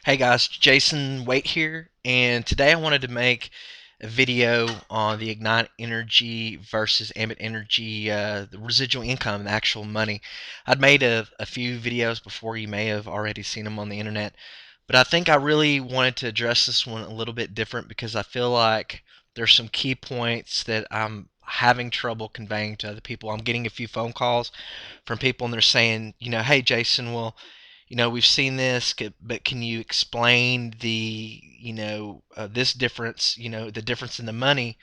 Hey guys, Jason Waite here, and today I wanted to make a video on the Ignite Energy versus Ambit Energy, the residual income, the actual money. I'd made a few videos before, you may have already seen them on the internet, but I think I really wanted to address this one a little bit different because I feel like there's some key points that I'm having trouble conveying to other people. I'm getting a few phone calls from people and they're saying, hey Jason, well, we've seen this, but can you explain the, this difference, the difference in the money,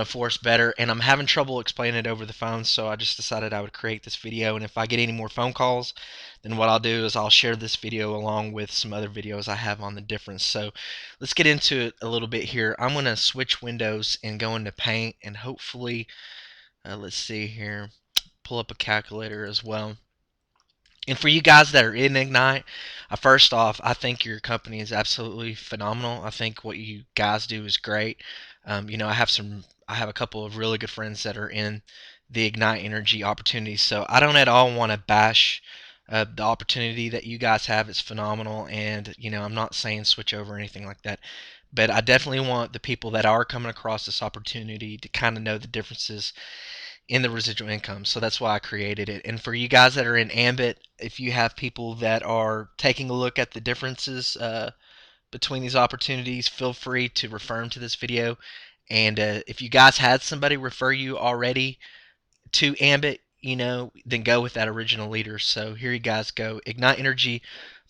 for us better? And I'm having trouble explaining it over the phone, so I just decided I would create this video. And if I get any more phone calls, then what I'll do is I'll share this video along with some other videos I have on the difference. So let's get into it a little bit here. I'm going to switch windows and go into Paint, and hopefully, let's see here, pull up a calculator as well. And for you guys that are in Ignite, first off, I think your company is absolutely phenomenal. I think what you guys do is great. I have a couple of really good friends that are in the Ignite Energy opportunities. So I don't at all want to bash the opportunity that you guys have. It's phenomenal, and I'm not saying switch over or anything like that. But I definitely want the people that are coming across this opportunity to kind of know the differences in the residual income. So that's why I created it. And for you guys that are in Ambit, if you have people that are taking a look at the differences between these opportunities, feel free to refer them to this video. And if you guys had somebody refer you already to Ambit, then go with that original leader. So here you guys go. Ignite Energy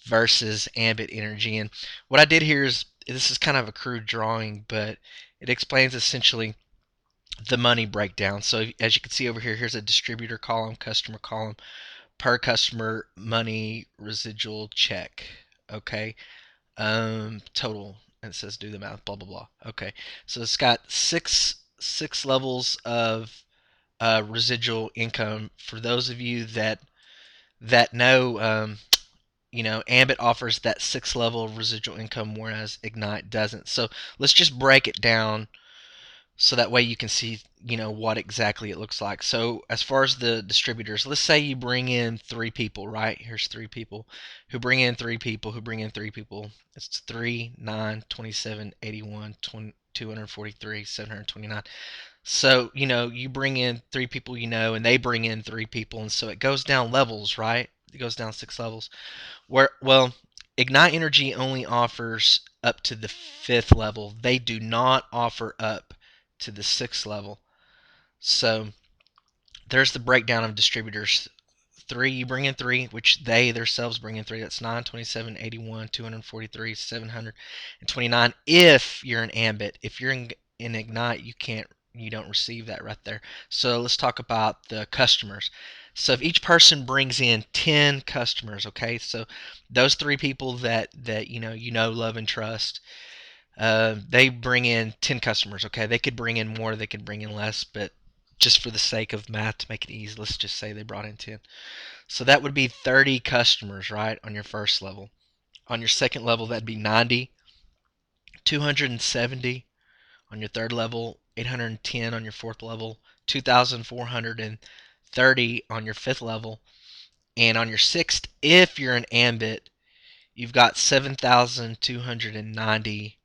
versus Ambit Energy. And what I did here is, this is kind of a crude drawing, but it explains essentially the money breakdown. So as you can see over here, here's a distributor column, customer column, per customer money residual check. Okay. Total. And it says do the math, blah blah blah. Okay. So it's got six levels of residual income. For those of you that know, Ambit offers that six level of residual income, whereas Ignite doesn't. So let's just break it down so that way you can see what exactly it looks like. So as far as the distributors, let's say you bring in three people, right? Here's three people who bring in three people who bring in three people. It's 3, 9, 27, 81, 20, 243, 729. So you bring in three people, and they bring in three people, and so it goes down levels, right? It goes down six levels. Well, Ignite Energy only offers up to the fifth level. They do not offer up to the sixth level. So there's the breakdown of distributors. Three, you bring in three, which they themselves bring in three. That's 9, 27, 81, 243, 729. If you're in Ambit, if you're in Ignite, you don't receive that right there. So let's talk about the customers. So if each person brings in 10 customers, okay, so those three people that love and trust, they bring in 10 customers, okay? They could bring in more, they could bring in less, but just for the sake of math to make it easy, let's just say they brought in 10. So that would be 30 customers, right, on your first level. On your second level, that'd be 90, 270 on your third level, 810 on your fourth level, 2,430 on your fifth level, and on your sixth, if you're an Ambit, you've got 7,290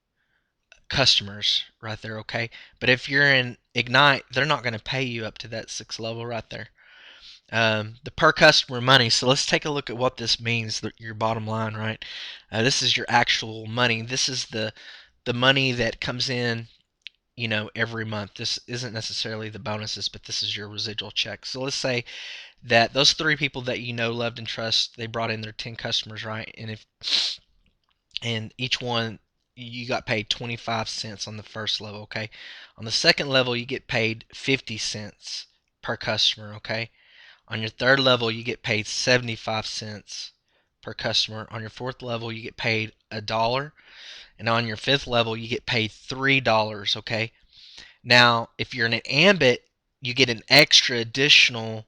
customers right there, okay? But if you're in Ignite, they're not going to pay you up to that sixth level right there. The per customer money. So let's take a look at what this means. Your bottom line, right? This is your actual money. This is the money that comes in, every month. This isn't necessarily the bonuses, but this is your residual check. So let's say that those three people that loved and trust, they brought in their 10 customers, right? And each one, you got paid 25 cents on the first level, okay? On the second level, you get paid 50 cents per customer, okay? On your third level, you get paid 75 cents per customer. On your fourth level, you get paid $1. And on your fifth level, you get paid $3, okay? Now, if you're in an Ambit, you get an extra additional,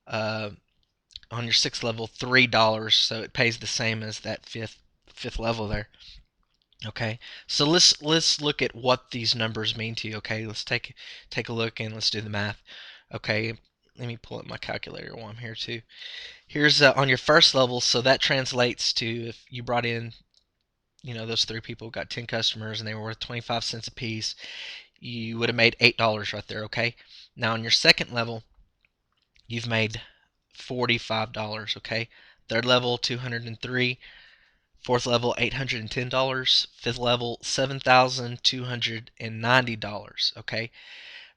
uh, on your sixth level, $3, so it pays the same as that fifth level there. Okay, so let's look at what these numbers mean to you. Okay, let's take a look and let's do the math. Okay, let me pull up my calculator while I'm here too. Here's on your first level, so that translates to, if you brought in those three people got 10 customers and they were worth 25 cents a piece, you would have made $8 right there, okay? Now on your second level, you've made $45, okay? Third level, 203. Fourth level, $810. Fifth level, $7,290, okay?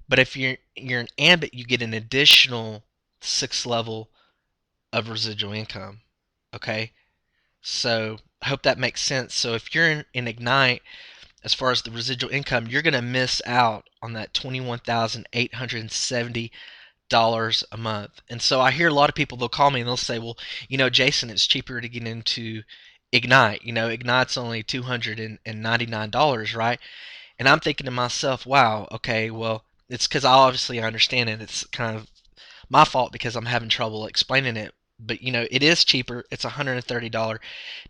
But if you're an Ambit, you get an additional sixth level of residual income, okay? So I hope that makes sense. So if you're in Ignite, as far as the residual income, you're going to miss out on that $21,870 a month. And so I hear a lot of people, they'll call me and they'll say, well, Jason, it's cheaper to get into Ignite. Ignite's only $299, right? And I'm thinking to myself, wow, okay, well, it's because I obviously understand it. It's kind of my fault because I'm having trouble explaining it. But it is cheaper. It's $130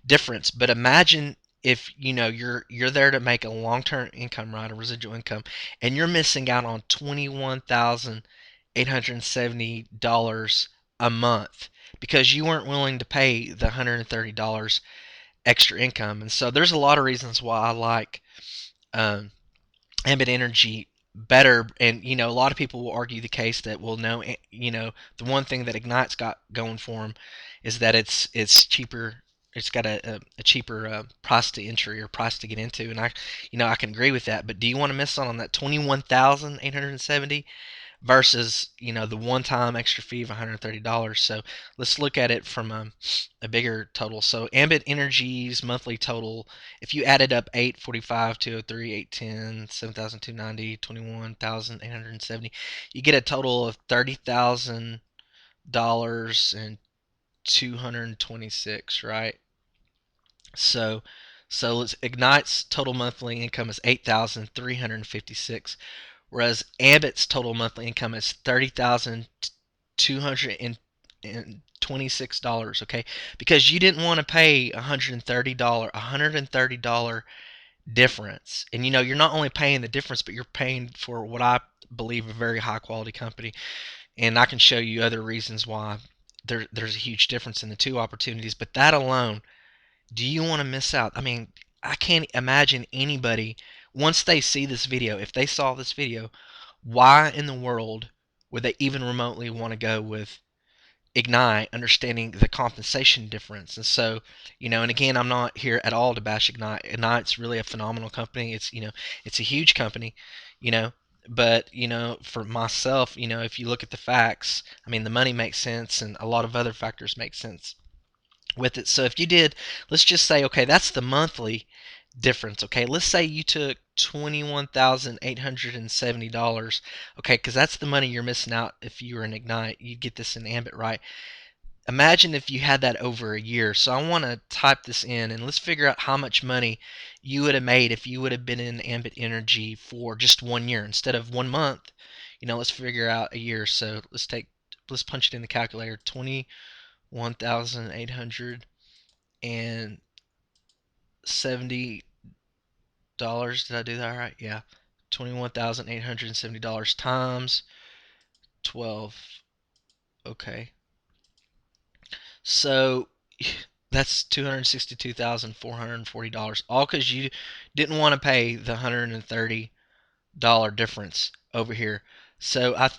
difference. But imagine if you're there to make a long-term income, right, a residual income, and you're missing out on $21,870 a month because you weren't willing to pay the $130 extra income. And so there's a lot of reasons why I like um, Ambit Energy better. And a lot of people will argue the case that, well, no, the one thing that Ignite's got going for them is that it's cheaper. It's got a cheaper price to entry or price to get into, and I can agree with that. But do you want to miss out on that 21,870 versus the one-time extra fee of $130? So let's look at it from a bigger total. So Ambit Energy's monthly total, if you added up 845, 203, 810, 7,290, 21,870, you get a total of $30,000 and 226, right? So let's Ignite's total monthly income is 8,356, whereas Ambit's total monthly income is $30,226. Okay, because you didn't want to pay $130 difference, and you're not only paying the difference, but you're paying for what I believe a very high quality company, and I can show you other reasons why there's a huge difference in the two opportunities. But that alone, do you want to miss out? I mean, I can't imagine anybody, once they see this video, if they saw this video, why in the world would they even remotely want to go with Ignite, understanding the compensation difference? And so, and again, I'm not here at all to bash Ignite. Ignite's really a phenomenal company. It's a huge company, you know, but for myself, if you look at the facts, I mean, the money makes sense, and a lot of other factors make sense with it. So if you did, let's just say, okay, that's the monthly difference. Okay, let's say you took $21,870. Okay, because that's the money you're missing out if you were in Ignite. You get this in Ambit, right? Imagine if you had that over a year. So I want to type this in and let's figure out how much money you would have made if you would have been in Ambit Energy for just 1 year instead of 1 month. Let's figure out a year. So let's punch it in the calculator. 21,870. Did I do that right? Yeah. $21,870 times 12. Okay. So that's $262,440. All because you didn't want to pay the $130 difference over here. So I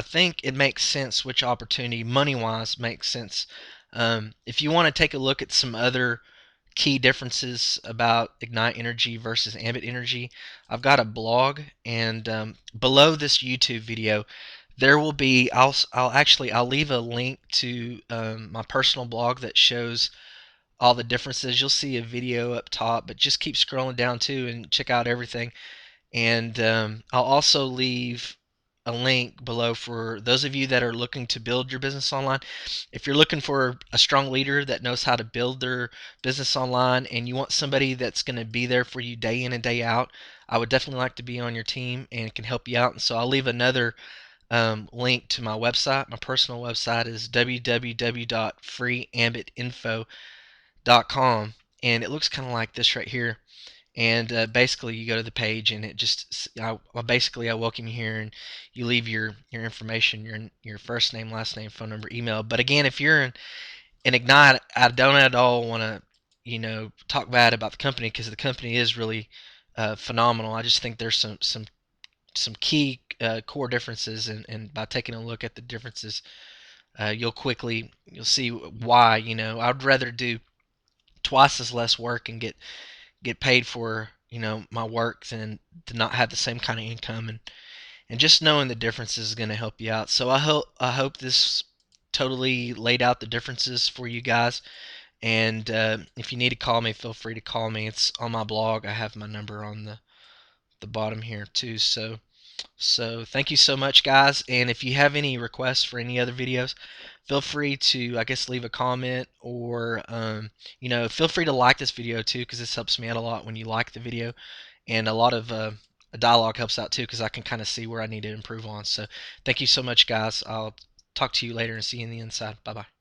think it makes sense which opportunity money wise makes sense. If you want to take a look at some other key differences about Ignite Energy versus Ambit Energy, I've got a blog, and below this YouTube video, there will be I'll leave a link to my personal blog that shows all the differences. You'll see a video up top, but just keep scrolling down too and check out everything. And I'll also leave a link below for those of you that are looking to build your business online. If you're looking for a strong leader that knows how to build their business online and you want somebody that's going to be there for you day in and day out, I would definitely like to be on your team and can help you out. And so I'll leave another link to my website. My personal website is www.freeambitinfo.com, and it looks kind of like this right here. And basically, you go to the page, and it just I welcome you here, and you leave your information, your first name, last name, phone number, email. But again, if you're in Ignite, I don't at all want to talk bad about the company, because the company is really phenomenal. I just think there's some key core differences, and by taking a look at the differences, you'll see why. I'd rather do twice as less work and get paid for my work than to not have the same kind of income, and just knowing the differences is going to help you out. So I hope this totally laid out the differences for you guys. And if you need to call me, feel free to call me. It's on my blog. I have my number on the bottom here too. So thank you so much, guys. And if you have any requests for any other videos, feel free to, I guess, leave a comment, or feel free to like this video too, because this helps me out a lot when you like the video, and a lot of dialogue helps out too, because I can kind of see where I need to improve on. So thank you so much, guys. I'll talk to you later and see you in the inside. Bye bye.